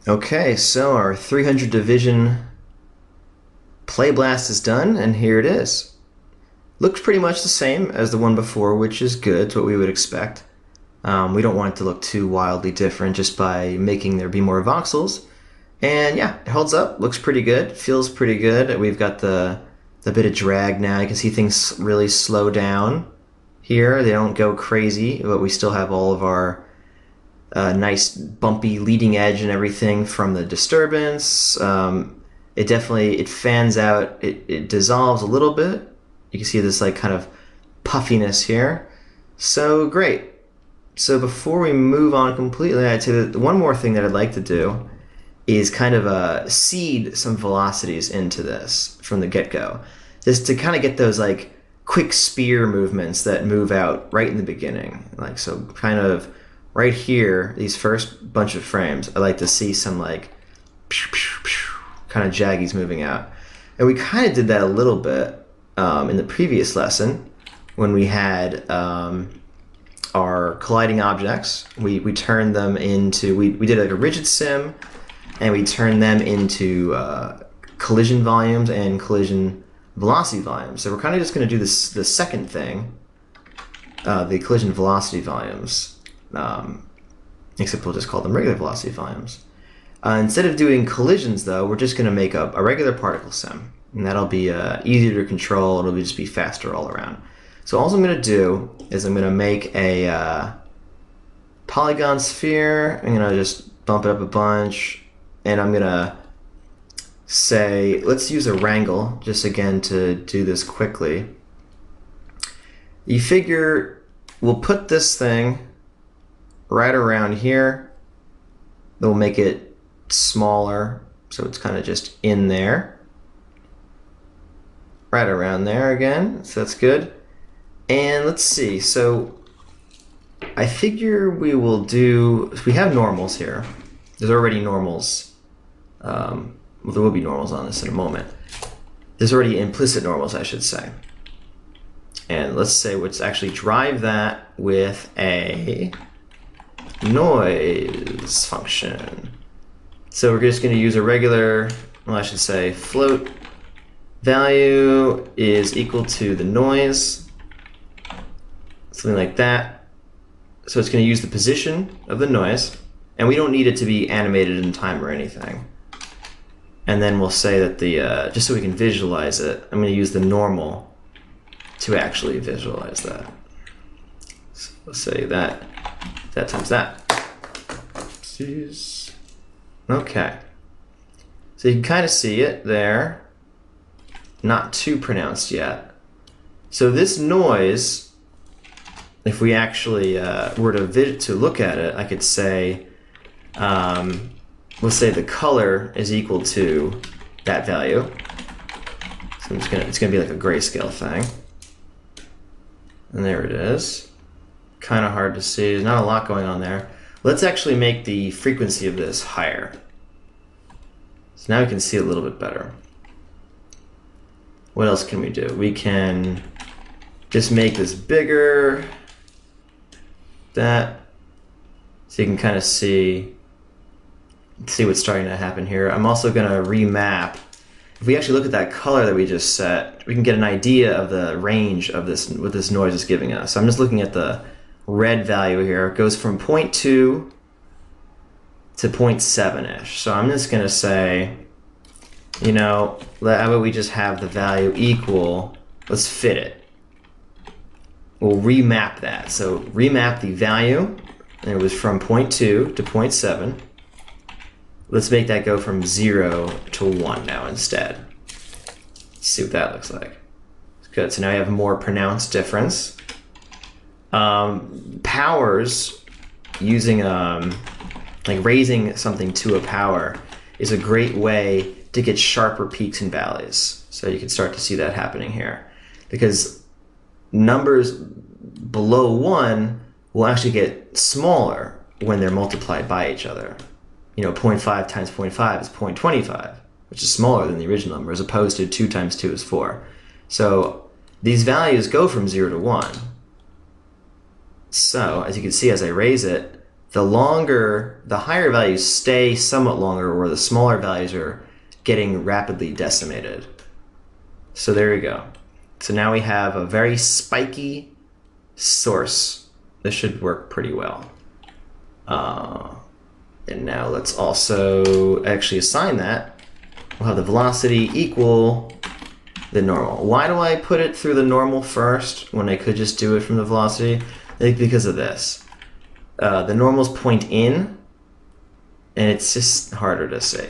Okay, so our 300 division play blast is done, and here it is. Looks pretty much the same as the one before, which is good. It's what we would expect. We don't want it to look too wildly different just by making there be more voxels. And yeah, it holds up. Looks pretty good. Feels pretty good. We've got the bit of drag now. You can see things really slow down here. They don't go crazy, but we still have all of our nice bumpy leading edge and everything from the disturbance. It fans out. It dissolves a little bit. You can see this like kind of puffiness here. So great. So before we move on completely, I'd say that one more thing that I'd like to do is kind of seed some velocities into this from the get-go, just to kind of get those like quick spear movements that move out right in the beginning. Like so, kind of right here, these first bunch of frames, I like to see some like kind of jaggies moving out, and we kind of did that a little bit in the previous lesson when we had our colliding objects. We turned them into we did like a rigid sim, and we turned them into collision volumes and collision velocity volumes. So we're kind of just going to do this the second thing, the collision velocity volumes, except we'll just call them regular velocity volumes. Instead of doing collisions, though, we're just going to make a regular particle sim, and that'll be easier to control. It'll just be faster all around. So all I'm going to do is I'm going to make a polygon sphere. I'm going to just bump it up a bunch, and I'm going to say, let's use a wrangle, just again to do this quickly. You figure we'll put this thing right around here. We'll make it smaller, so it's kind of just in there. Right around there again, so that's good. And let's see, so I figure we will do, we have normals here. There's already normals. Well, there will be normals on this in a moment. There's already implicit normals, I should say. And let's say let's actually drive that with a noise function. So we're just going to use a regular, well, I should say float value is equal to the noise, something like that. So it's going to use the position of the noise, and we don't need it to be animated in time or anything. And then we'll say that the, just so we can visualize it, I'm going to use the normal to actually visualize that. So let's say that times that. Okay. So you can kind of see it there. Not too pronounced yet. So this noise, if we actually were to look at it, I could say, let's say the color is equal to that value. So it's gonna be like a grayscale thing. And there it is. Kind of hard to see. There's not a lot going on there. Let's actually make the frequency of this higher. So now we can see a little bit better. What else can we do? We can just make this bigger. That. So you can kind of see what's starting to happen here. I'm also going to remap. If we actually look at that color that we just set, we can get an idea of the range of this, what this noise is giving us. So I'm just looking at the red value here. It goes from 0.2 to 0.7-ish. So I'm just going to say, you know, how about we just have the value equal, let's fit it. We'll remap that. So remap the value, and it was from 0.2 to 0.7. Let's make that go from 0 to 1 now instead. Let's see what that looks like. Good, so now you have a more pronounced difference. Powers, using like raising something to a power is a great way to get sharper peaks and valleys. So you can start to see that happening here. Because numbers below 1 will actually get smaller when they're multiplied by each other. You know, 0.5 times 0.5 is 0.25, which is smaller than the original number, as opposed to 2 times 2 is 4. So these values go from 0 to 1. So, as you can see, as I raise it, the higher values stay somewhat longer, where the smaller values are getting rapidly decimated. So there we go. So now we have a very spiky source. This should work pretty well. And now let's also actually assign that. We'll have the velocity equal the normal. Why do I put it through the normal first when I could just do it from the velocity? I think because of this. The normals point in, and it's just harder to see.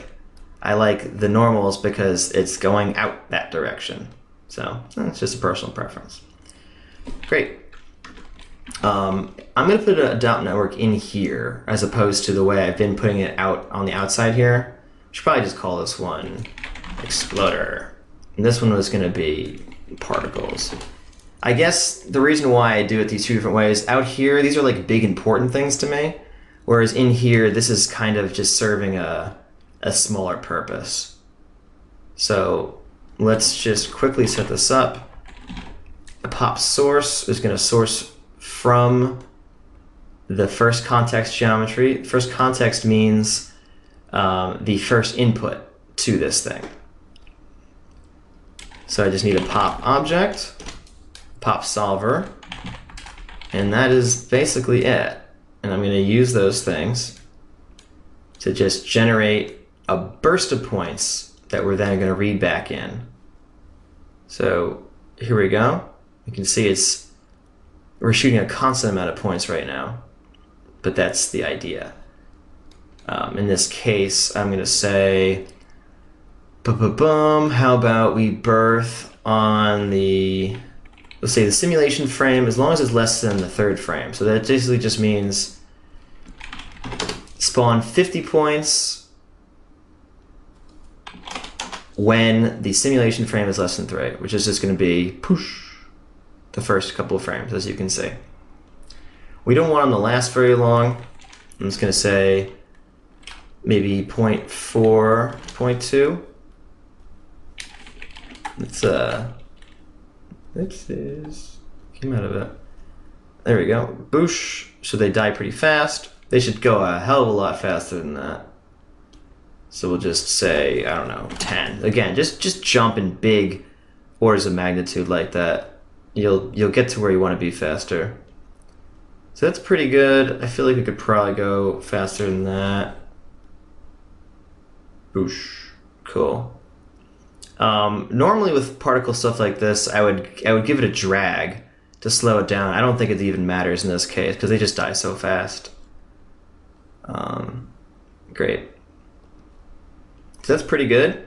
I like the normals because it's going out that direction. So it's just a personal preference. Great. I'm going to put a dot network in here as opposed to the way I've been putting it out on the outside here. I should probably just call this one exploder. And this one was going to be particles. I guess the reason why I do it these two different ways, out here, these are like big important things to me. Whereas in here, this is kind of just serving a smaller purpose. So let's just quickly set this up. The pop source is going to source from the first context geometry. First context means the first input to this thing. So I just need a pop object, pop solver, and that is basically it. And I'm going to use those things to just generate a burst of points that we're then going to read back in. So here we go. You can see we're shooting a constant amount of points right now, but that's the idea. In this case, I'm going to say, how about we birth on let's say the simulation frame, as long as it's less than the third frame. So that basically just means spawn 50 points when the simulation frame is less than 3, which is just going to be poosh, the first couple of frames, as you can see. We don't want them to last very long. I'm just going to say maybe 0.4, 0.2. Let's came out of it. There we go. Boosh. So they die pretty fast. They should go a hell of a lot faster than that. So we'll just say, I don't know, 10. Again, just jump in big orders of magnitude like that. You'll get to where you want to be faster. So that's pretty good. I feel like we could probably go faster than that. Boosh. Cool. Normally with particle stuff like this, I would give it a drag to slow it down. I don't think it even matters in this case because they just die so fast. Great. So that's pretty good.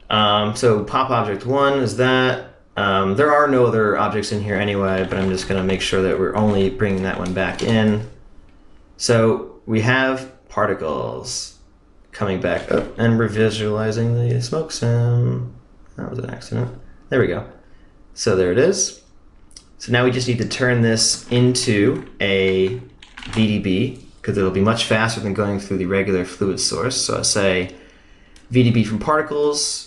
So pop object 1 is that. There are no other objects in here anyway, but I'm just going to make sure that we're only bringing that one back in. So we have particles coming back up, and we're visualizing the smoke sim. That was an accident. There we go. So there it is. So now we just need to turn this into a VDB, because it'll be much faster than going through the regular fluid source. So I say VDB from particles,